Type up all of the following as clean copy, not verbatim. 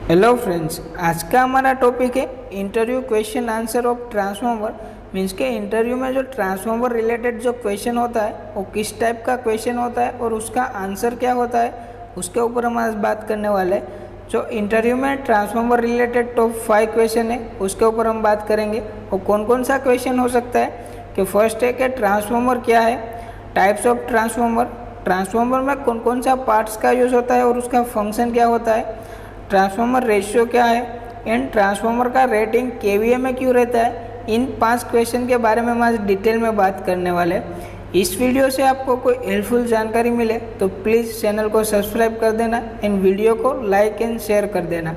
Hello friends, आज का हमारा टॉपिक है interview question answer of transformer. Means के इंटरव्यू में जो ट्रांसफॉर्मर रिलेटेड जो क्वेश्चन होता है वो किस टाइप का क्वेश्चन होता है और उसका आंसर क्या होता है, उसके ऊपर हम आज बात करने वाले हैं। जो इंटरव्यू में ट्रांसफॉर्मर रिलेटेड टॉप 5 क्वेश्चन है उसके ऊपर हम बात करेंगे। वो कौन कौन सा क्वेश्चन हो सकता है कि फर्स्ट है कि ट्रांसफॉर्मर क्या है, टाइप्स ऑफ ट्रांसफॉर्मर, ट्रांसफॉर्मर में कौन कौन सा पार्ट्स का यूज़ होता है और उसका फंक्शन क्या होता है, ट्रांसफॉर्मर रेशियो क्या है एंड ट्रांसफॉर्मर का रेटिंग केवीए में क्यों रहता है। इन 5 क्वेश्चन के बारे में हम आज डिटेल में बात करने वाले हैं। इस वीडियो से आपको कोई हेल्पफुल जानकारी मिले तो प्लीज़ चैनल को सब्सक्राइब कर देना एंड वीडियो को लाइक एंड शेयर कर देना।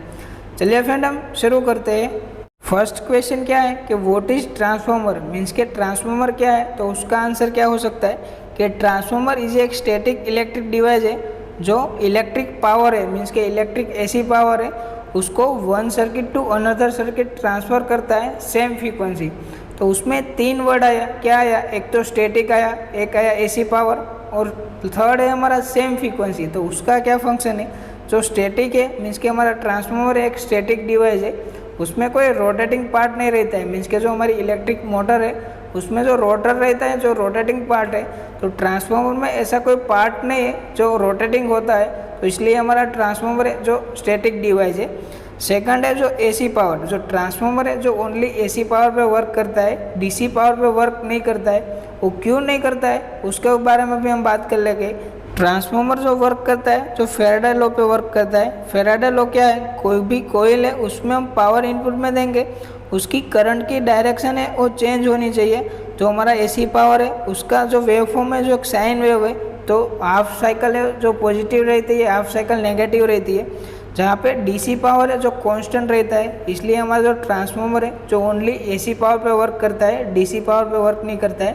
चलिए फ्रेंड, हम शुरू करते हैं। फर्स्ट क्वेश्चन क्या है कि व्हाट इज ट्रांसफॉर्मर, मीन्स के ट्रांसफॉर्मर क्या है। तो उसका आंसर क्या हो सकता है कि ट्रांसफॉर्मर इज एक स्टैटिक इलेक्ट्रिक डिवाइस है जो इलेक्ट्रिक पावर है, मीन्स के इलेक्ट्रिक ऐसी पावर है उसको one circuit to another circuit transfer करता है सेम फ्रीक्वेंसी। तो उसमें 3 वर्ड आया, क्या आया, एक तो स्टैटिक आया, एक आया एसी पावर और थर्ड है हमारा सेम फ्रीक्वेंसी। तो उसका क्या फंक्शन है, जो स्टैटिक है मीन्स के हमारा ट्रांसफॉर्मर एक स्टैटिक डिवाइस है, उसमें कोई रोटेटिंग पार्ट नहीं रहता है। मीन्स के जो हमारी इलेक्ट्रिक मोटर है उसमें जो रोटर रहता है, जो रोटेटिंग पार्ट है, तो ट्रांसफॉर्मर में ऐसा कोई पार्ट नहीं है जो रोटेटिंग होता है, तो इसलिए हमारा ट्रांसफॉर्मर है जो स्टैटिक डिवाइस है। सेकंड है जो एसी पावर, जो ट्रांसफॉर्मर है जो ओनली एसी पावर पे वर्क करता है, डीसी पावर पे वर्क नहीं करता है। वो क्यों नहीं करता है उसके बारे में भी हम बात कर लेंगे। ट्रांसफॉर्मर जो वर्क करता है जो फैराडे लॉ पे वर्क करता है। फैराडे लॉ क्या है, कोई भी कोयल है उसमें हम पावर इनपुट में देंगे, उसकी करंट की डायरेक्शन है वो चेंज होनी चाहिए। जो हमारा एसी पावर है उसका जो वेव फॉर्म है जो साइन वेव है, तो हाफ साइकिल है जो पॉजिटिव रहती है, हाफ साइकिल नेगेटिव रहती है। जहाँ पे डीसी पावर है जो कांस्टेंट रहता है, इसलिए हमारा जो ट्रांसफॉर्मर है जो ओनली एसी पावर पे वर्क करता है, डीसी पावर पे वर्क नहीं करता है।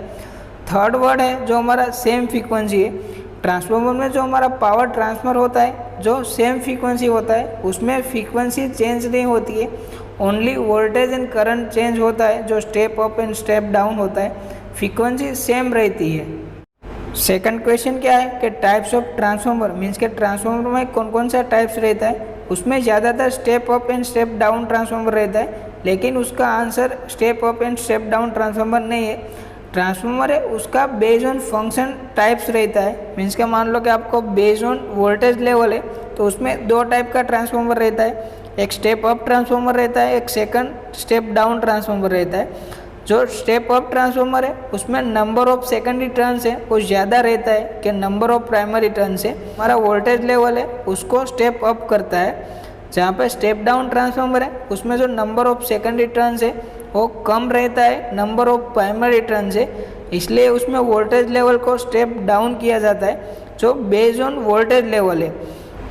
थर्ड वर्ड है जो हमारा सेम फ्रीक्वेंसी है। ट्रांसफॉर्मर में जो हमारा पावर ट्रांसफ़र होता है जो सेम फ्रीक्वेंसी होता है उसमें फ्रीक्वेंसी चेंज नहीं होती है, only voltage and current change होता है जो step up and step down होता है, फ्रीक्वेंसी सेम रहती है। सेकंड क्वेश्चन क्या है कि टाइप्स ऑफ ट्रांसफॉर्मर, मीन्स के ट्रांसफॉर्मर में कौन कौन सा टाइप्स रहता है। उसमें ज़्यादातर step up and step down transformer रहता है, लेकिन उसका answer step up and step down transformer नहीं है। ट्रांसफॉर्मर है उसका बेस्ड ऑन फंक्शन टाइप्स रहता है। मीन्स के मान लो कि आपको बेस्ड ऑन वोल्टेज लेवल है तो उसमें 2 टाइप का ट्रांसफॉर्मर रहता है, एक स्टेप अप ट्रांसफॉर्मर रहता है, एक सेकंड स्टेप डाउन ट्रांसफॉर्मर रहता है। जो स्टेप अप ट्रांसफॉर्मर है उसमें नंबर ऑफ सेकेंडरी टर्न्स है वो ज़्यादा रहता है कि नंबर ऑफ प्राइमरी टर्न्स है। हमारा वोल्टेज लेवल है उसको स्टेप अप करता है। जहाँ पे स्टेप डाउन ट्रांसफॉर्मर है उसमें जो नंबर ऑफ सेकेंडरी टर्न्स है वो कम रहता है, नंबर ऑफ प्राइमरी टर्न्स है, इसलिए उसमें वोल्टेज लेवल को स्टेप डाउन किया जाता है जो बेस्ड ऑन वोल्टेज लेवल है।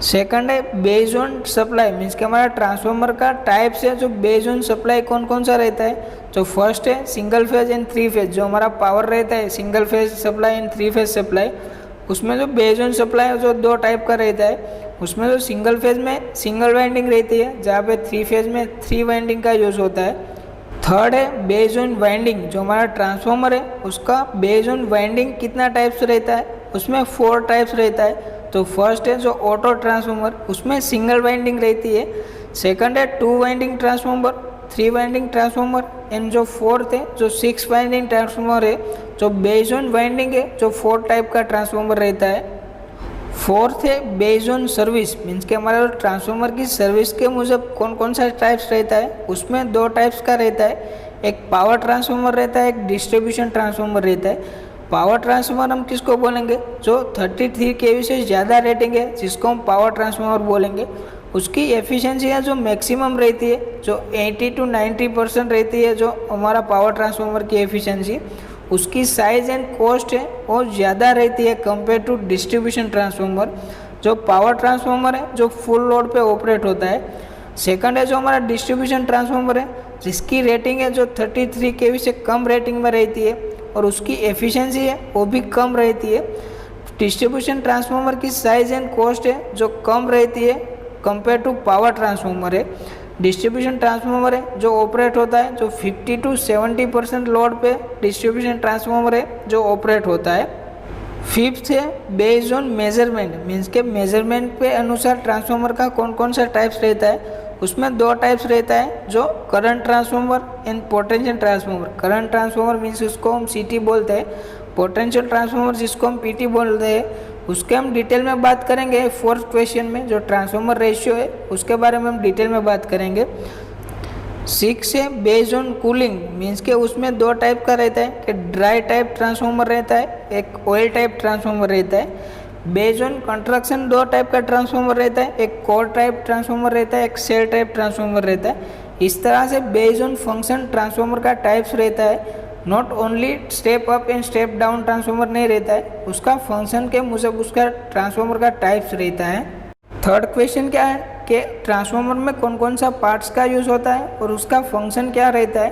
सेकंड है बेस्ड ऑन सप्लाई, मीन्स कि हमारा ट्रांसफॉर्मर का टाइप्स है जो बेस्ड ऑन सप्लाई कौन कौन सा रहता है। जो फर्स्ट है सिंगल फेज एंड 3 फेज, जो हमारा पावर रहता है single phase supply and 3 phase supply, उसमें जो बेस्ड ऑन सप्लाई जो 2 टाइप का रहता है। उसमें जो सिंगल फेज में सिंगल वाइंडिंग रहती है, जहाँ पे 3 फेज में 3 वाइंडिंग का यूज़ होता है। थर्ड है बेस्ड ऑन वाइंडिंग, जो हमारा ट्रांसफॉर्मर है उसका बेस्ड ऑन वाइंडिंग कितना टाइप्स रहता है, उसमें 4 टाइप्स रहता है। तो फर्स्ट है जो ऑटो ट्रांसफॉर्मर, उसमें सिंगल वाइंडिंग रहती है। सेकंड है 2 winding transformer, 3 winding transformer and जो फोर्थ है जो 6 वाइंडिंग ट्रांसफॉर्मर है जो बेस्ड ऑन वाइंडिंग है जो 4 टाइप का ट्रांसफॉर्मर रहता है। फोर्थ है बेस्ड ऑन सर्विस, मीन्स कि हमारा ट्रांसफॉर्मर की सर्विस के मुजब कौन कौन सा टाइप्स रहता है। उसमें 2 टाइप्स का रहता है, एक पावर ट्रांसफॉर्मर रहता है, एक डिस्ट्रीब्यूशन ट्रांसफॉर्मर रहता है। पावर ट्रांसफॉर्मर हम किसको बोलेंगे, जो 33 kV से ज़्यादा रेटिंग है जिसको हम पावर ट्रांसफॉर्मर बोलेंगे। उसकी एफिशिएंसी है जो मैक्सिमम रहती है, जो 80 to 90% रहती है जो हमारा पावर ट्रांसफॉर्मर की एफिशिएंसी। उसकी साइज़ एंड कॉस्ट है वो ज़्यादा रहती है कंपेयर टू डिस्ट्रीब्यूशन ट्रांसफॉर्मर, जो पावर ट्रांसफॉर्मर है जो फुल लोड पे ऑपरेट होता है। सेकंड है जो हमारा डिस्ट्रीब्यूशन ट्रांसफॉर्मर है जिसकी रेटिंग है जो 33 kV से कम रेटिंग में रहती है और उसकी एफिशिएंसी है वो भी कम रहती है। डिस्ट्रीब्यूशन ट्रांसफॉर्मर की साइज़ एंड कॉस्ट है जो कम रहती है कंपेयर टू पावर ट्रांसफॉर्मर है। डिस्ट्रीब्यूशन ट्रांसफॉर्मर है जो ऑपरेट होता है जो 50 to 70% लोड पे डिस्ट्रीब्यूशन ट्रांसफॉर्मर है जो ऑपरेट होता है। फिफ्थ है बेस्ड ऑन मेजरमेंट, मीन्स के मेजरमेंट पे अनुसार ट्रांसफॉर्मर का कौन कौन सा टाइप्स रहता है। उसमें दो टाइप्स रहता है, जो current transformer and potential transformer. Current transformer means उसको हम सीटी बोलते हैं, पोटेंशियल ट्रांसफॉर्मर जिसको हम पीटी बोलते हैं, उसके हम डिटेल में बात करेंगे फोर्थ क्वेश्चन में। जो ट्रांसफॉर्मर रेशियो है उसके बारे में हम डिटेल में बात करेंगे। 6 है बेस्ड ऑन कूलिंग, मीन्स के उसमें दो टाइप का रहता है कि ड्राई टाइप ट्रांसफॉर्मर रहता है, एक ऑयल टाइप ट्रांसफॉर्मर रहता है। बेस्ड ऑन कंस्ट्रक्शन दो टाइप का ट्रांसफॉर्मर रहता है, एक कोर टाइप ट्रांसफॉर्मर रहता है, एक सेल टाइप ट्रांसफॉर्मर रहता है। इस तरह से बेस्ड ऑन फंक्शन ट्रांसफॉर्मर का टाइप्स रहता है। Not only step up and step down transformer नहीं रहता है, उसका फंक्शन के मुजब उसका ट्रांसफॉर्मर का टाइप्स रहता है। थर्ड क्वेश्चन क्या है कि ट्रांसफॉर्मर में कौन कौन सा पार्ट्स का यूज़ होता है और उसका फंक्शन क्या रहता है।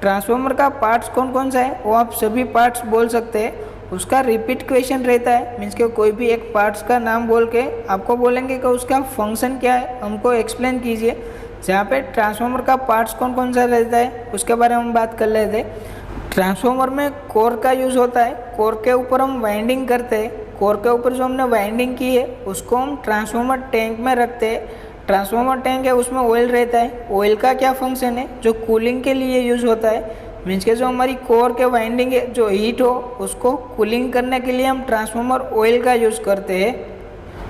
ट्रांसफॉर्मर का पार्ट्स कौन कौन सा है वो आप सभी पार्ट्स बोल सकते हैं। उसका रिपीट क्वेश्चन रहता है, मीन्स कि कोई भी एक पार्ट्स का नाम बोल के आपको बोलेंगे कि उसका फंक्शन क्या है, हमको एक्सप्लेन कीजिए। जहाँ पे ट्रांसफॉर्मर का पार्ट्स कौन कौन सा रहता है उसके बारे में हम बात कर लेते हैं। ट्रांसफॉर्मर में कोर का यूज़ होता है, कोर के ऊपर हम वाइंडिंग करते हैं। कोर के ऊपर जो हमने वाइंडिंग की है उसको हम ट्रांसफॉर्मर टैंक में रखते हैं। ट्रांसफॉर्मर टैंक है उसमें ऑयल रहता है। ऑयल का क्या फंक्शन है, जो कूलिंग के लिए यूज़ होता है, मीन्स के जो हमारी कोर के वाइंडिंग है जो हीट हो उसको कूलिंग करने के लिए हम ट्रांसफॉर्मर ऑयल का यूज़ करते हैं।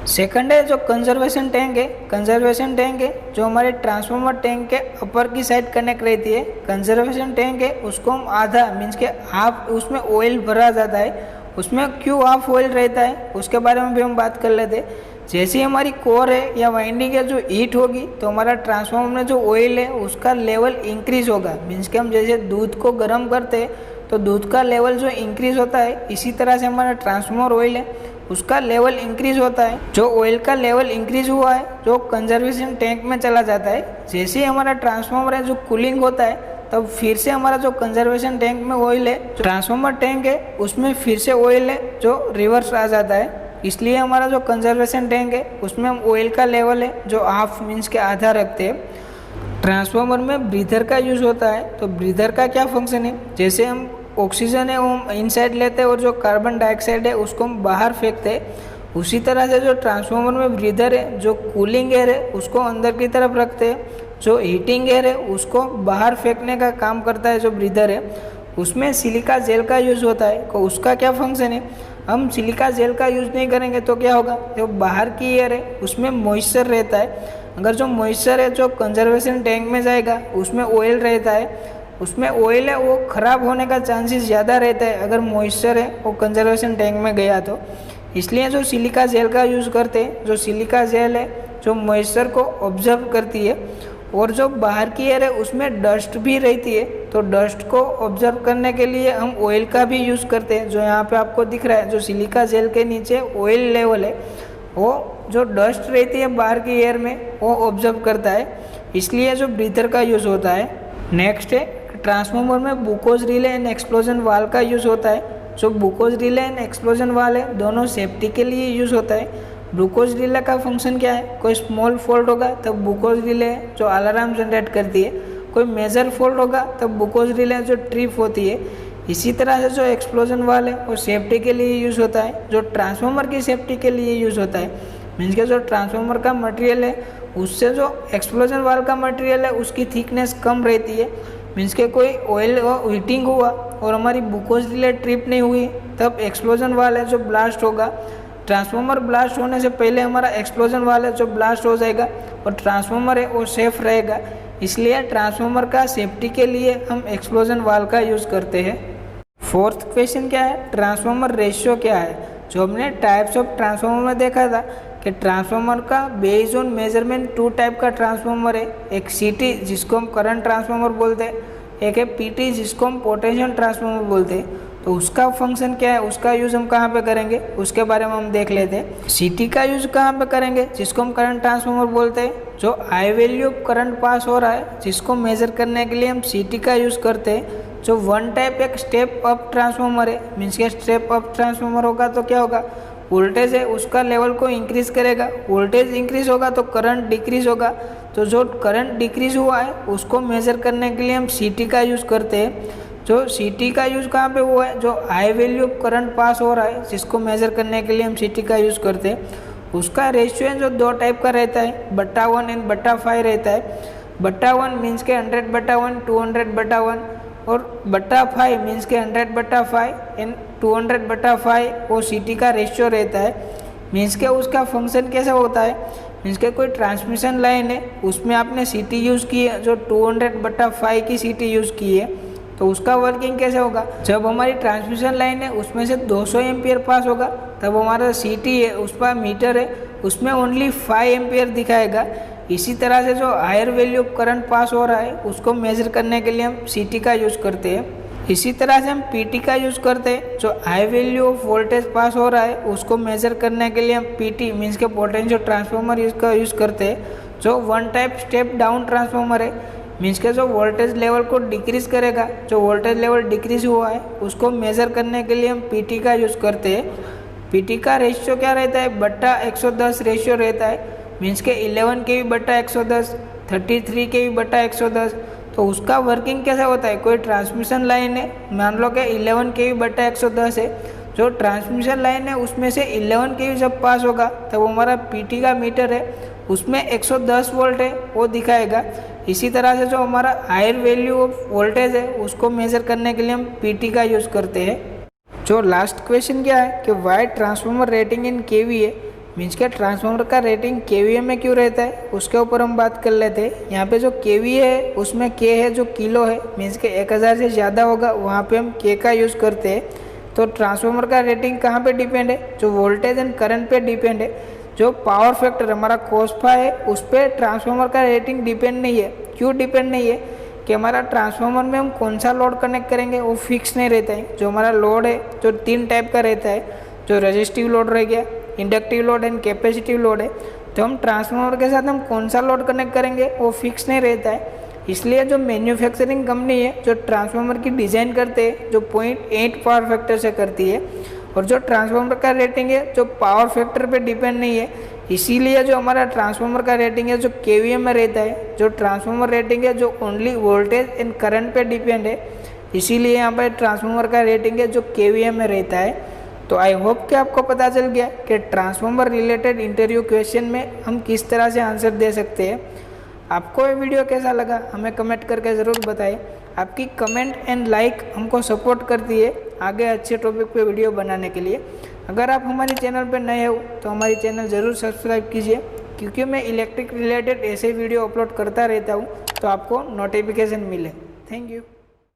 सेकंड है जो कंजर्वेशन टैंक है। कंजर्वेशन टैंक है जो हमारे ट्रांसफॉर्मर टैंक के ऊपर की साइड कनेक्ट रहती है। कंजर्वेशन टैंक है उसको हम आधा मीन्स के हाफ उसमें ऑयल भरा जाता है। उसमें क्यों हाफ ऑयल रहता है उसके बारे में भी हम बात कर लेते हैं। जैसे हमारी कोर है या वाइंडिंग है जो हीट होगी तो हमारा ट्रांसफॉर्मर में जो ऑयल है उसका लेवल इंक्रीज होगा। मीन्स के हम जैसे दूध को गर्म करते हैं तो दूध का लेवल जो इंक्रीज होता है, इसी तरह से हमारा ट्रांसफॉर्मर ऑयल है उसका लेवल इंक्रीज होता है। जो ऑयल का लेवल इंक्रीज हुआ है जो कंजर्वेशन टैंक में चला जाता है। जैसे ही हमारा ट्रांसफॉर्मर है जो कूलिंग होता है तब फिर से हमारा जो कंजर्वेशन टैंक में ऑयल है, ट्रांसफॉर्मर टैंक है उसमें फिर से ऑयल है जो रिवर्स आ जाता है। इसलिए हमारा जो कंजर्वेशन टैंक है उसमें हम ऑयल का लेवल है जो हाफ मीन्स के आधा रखते हैं। ट्रांसफॉर्मर में ब्रीदर का यूज़ होता है। तो ब्रीदर का क्या फंक्शन है, जैसे हम ऑक्सीजन है वो हम इनसाइड लेते हैं और जो कार्बन डाइऑक्साइड है उसको हम बाहर फेंकते हैं। उसी तरह से जो ट्रांसफॉर्मर में ब्रीदर है जो कूलिंग एयर है उसको अंदर की तरफ रखते हैं, जो हीटिंग एयर है उसको बाहर फेंकने का काम करता है जो ब्रीदर है। उसमें सिलिका जेल का यूज़ होता है। तो उसका क्या फंक्शन है, हम सिलिका जेल का यूज़ नहीं करेंगे तो क्या होगा, जो बाहर की एयर है उसमें मॉइस्चर रहता है। अगर जो मॉइस्चर है जो कंजर्वेशन टैंक में जाएगा उसमें ऑयल रहता है, उसमें ऑयल है वो ख़राब होने का चांसेस ज़्यादा रहता है अगर मॉइस्चर है वो कंजर्वेशन टैंक में गया तो। इसलिए जो सिलिका जेल का यूज़ करते हैं, जो सिलिका जेल है जो मॉइस्चर को ऑब्जर्व करती है। और जो बाहर की एयर है उसमें डस्ट भी रहती है, तो डस्ट को ऑब्जर्व करने के लिए हम ऑयल का भी यूज़ करते हैं। जो यहाँ पे आपको दिख रहा है जो सिलिका जेल के नीचे ऑयल लेवल है वो जो डस्ट रहती है बाहर की एयर में वो ऑब्जर्व करता है, इसलिए जो ब्रीथर का यूज़ होता है। नेक्स्ट है ट्रांसफॉर्मर में बुकोज रिले एंड एक्सप्लोजन वाल का यूज़ होता है। जो बुकोज रिले एंड एक्सप्लोजन वाल है दोनों सेफ्टी के लिए यूज़ होता है। ग्लूकोज रिले का फंक्शन क्या है, कोई स्मॉल फॉल्ट होगा तब ग्लूकोज रिले जो अलार्म जनरेट करती है, कोई मेजर फॉल्ट होगा तब ग्लूकोज रिले जो ट्रिप होती है। इसी तरह से जो एक्सप्लोजन वाल है वो सेफ्टी के लिए यूज़ होता है, जो ट्रांसफॉर्मर की सेफ्टी के लिए यूज़ होता है। मीन्स के जो ट्रांसफॉर्मर का मटेरियल है उससे जो एक्सप्लोजन वाल का मटेरियल है उसकी थिकनेस कम रहती है। मीन्स के कोई ऑयल हीटिंग हुआ और हमारी ग्लूकोज रिले ट्रिप नहीं हुई तब एक्सप्लोजन वाल है जो ब्लास्ट होगा। ट्रांसफॉर्मर ब्लास्ट होने से पहले हमारा एक्सप्लोजन वाला जो ब्लास्ट हो जाएगा और ट्रांसफॉर्मर है वो सेफ रहेगा। इसलिए ट्रांसफॉर्मर का सेफ्टी के लिए हम एक्सप्लोजन वाल का यूज़ करते हैं। फोर्थ क्वेश्चन क्या है, ट्रांसफॉर्मर रेशियो क्या है। जो हमने टाइप्स ऑफ ट्रांसफॉर्मर में देखा था कि ट्रांसफॉर्मर का बेस्ड ऑन मेजरमेंट 2 टाइप का ट्रांसफॉर्मर है, एक सीटी जिसको हम करंट ट्रांसफॉर्मर बोलते हैं, एक है पीटी जिसको हम पोटेंशियल ट्रांसफॉर्मर बोलते हैं। तो उसका फंक्शन क्या है, उसका यूज़ हम कहाँ पे करेंगे उसके बारे में हम देख लेते हैं। सीटी का यूज़ कहाँ पे करेंगे, जिसको हम करंट ट्रांसफॉर्मर बोलते हैं। जो हाई वैल्यू करंट पास हो रहा है जिसको मेजर करने के लिए हम सीटी का यूज़ करते हैं। जो वन टाइप एक स्टेप अप ट्रांसफॉर्मर है, मीन्स के स्टेप अप ट्रांसफॉर्मर होगा तो क्या होगा, वोल्टेज है उसका लेवल को इंक्रीज करेगा, वोल्टेज इंक्रीज होगा तो करंट डिक्रीज होगा। तो जो करंट डिक्रीज हुआ है उसको मेजर करने के लिए हम सीटी का यूज़ करते हैं। जो सीटी का यूज़ कहाँ पे हुआ है, जो हाई वैल्यू करंट पास हो रहा है जिसको मेजर करने के लिए हम सीटी का यूज़ करते हैं उसका रेशियो है जो 2 टाइप का रहता है, बट्टा 1 एंड बट्टा 5 रहता है। बट्टा 1 मीन्स के 100/1, 200/1, और बट्टा 5 मीन्स के 100/5 एंड 200/5 वो CT का रेशियो रहता है। मीन्स के उसका फंक्शन कैसा होता है, मीन्स के कोई ट्रांसमिशन लाइन है उसमें आपने CT यूज़ की है जो 200/5 की CT यूज़ की है, तो उसका वर्किंग कैसे होगा, जब हमारी ट्रांसमिशन लाइन है उसमें से 200 एम्पियर पास होगा तब हमारा CT है उस पर मीटर है उसमें ओनली 5 एम्पियर दिखाएगा। इसी तरह से जो higher value of current pass हो रहा है उसको मेजर करने के लिए हम CT का यूज़ करते हैं। इसी तरह से हम PT का यूज़ करते हैं, जो हाई वैल्यू ऑफ वोल्टेज पास हो रहा है उसको मेजर करने के लिए हम PT मीन्स के पोटेंशियल ट्रांसफार्मर इसका यूज़ करते हैं, जो 1 टाइप स्टेप डाउन ट्रांसफार्मर है। मीन्स के जो वोल्टेज लेवल को डिक्रीज़ करेगा, जो वोल्टेज लेवल डिक्रीज़ हुआ है उसको मेज़र करने के लिए हम PT का यूज़ करते हैं। PT का रेशियो क्या रहता है, बट्टा 110 रेशियो रहता है। मीन्स के 11 kV/110, 33 kV/110। तो उसका वर्किंग कैसा होता है, कोई ट्रांसमिशन लाइन है, मान लो कि 11 kV/110 है, जो ट्रांसमिशन लाइन है उसमें से 11 kV जब पास होगा तब हमारा PT का मीटर है उसमें 110 वोल्ट है वो दिखाएगा। इसी तरह से जो हमारा हायर वैल्यू ऑफ वोल्टेज है उसको मेजर करने के लिए हम PT का यूज़ करते हैं। जो लास्ट क्वेश्चन क्या है कि वाई ट्रांसफार्मर रेटिंग इन KVA, मीन्स के ट्रांसफार्मर का रेटिंग KVA में क्यों रहता है उसके ऊपर हम बात कर लेते हैं। यहाँ पे जो KVA है उसमें K है जो किलो है, मीन्स के 1000 से ज़्यादा होगा वहाँ पे हम K का यूज़ करते हैं। तो ट्रांसफार्मर का रेटिंग कहाँ पे डिपेंड है, जो वोल्टेज एंड करंट पे डिपेंड है। जो पावर फैक्टर हमारा कोस्फा है उस पर ट्रांसफार्मर का रेटिंग डिपेंड नहीं है। क्यों डिपेंड नहीं है कि हमारा ट्रांसफार्मर में हम कौन सा लोड कनेक्ट करेंगे वो फिक्स नहीं रहता है। जो हमारा लोड है जो 3 टाइप का रहता है, जो रेजिस्टिव लोड रह गया, inductive load and capacitive load है। तो हम ट्रांसफार्मर के साथ हम कौन सा लोड कनेक्ट करेंगे वो फिक्स नहीं रहता है। इसलिए जो मैन्युफैक्चरिंग कंपनी है जो ट्रांसफार्मर की डिज़ाइन करते हैं जो 0.8 पावर फैक्टर से करती है, और जो ट्रांसफार्मर का रेटिंग है जो पावर फैक्टर पे डिपेंड नहीं है। इसीलिए जो हमारा ट्रांसफार्मर का रेटिंग है जो KVA में रहता है। जो ट्रांसफार्मर रेटिंग है जो ओनली वोल्टेज एंड करंट पे डिपेंड है, इसीलिए यहाँ पर ट्रांसफार्मर का रेटिंग है जो KVA में रहता है। तो आई होप कि आपको पता चल गया कि ट्रांसफार्मर रिलेटेड इंटरव्यू क्वेश्चन में हम किस तरह से आंसर दे सकते हैं। आपको ये वीडियो कैसा लगा हमें कमेंट करके ज़रूर बताएं। आपकी कमेंट एंड लाइक हमको सपोर्ट करती है आगे अच्छे टॉपिक पे वीडियो बनाने के लिए। अगर आप हमारे चैनल पर नए हो तो हमारी चैनल ज़रूर सब्सक्राइब कीजिए, क्योंकि मैं इलेक्ट्रिक रिलेटेड ऐसे वीडियो अपलोड करता रहता हूँ तो आपको नोटिफिकेशन मिले। Thank you.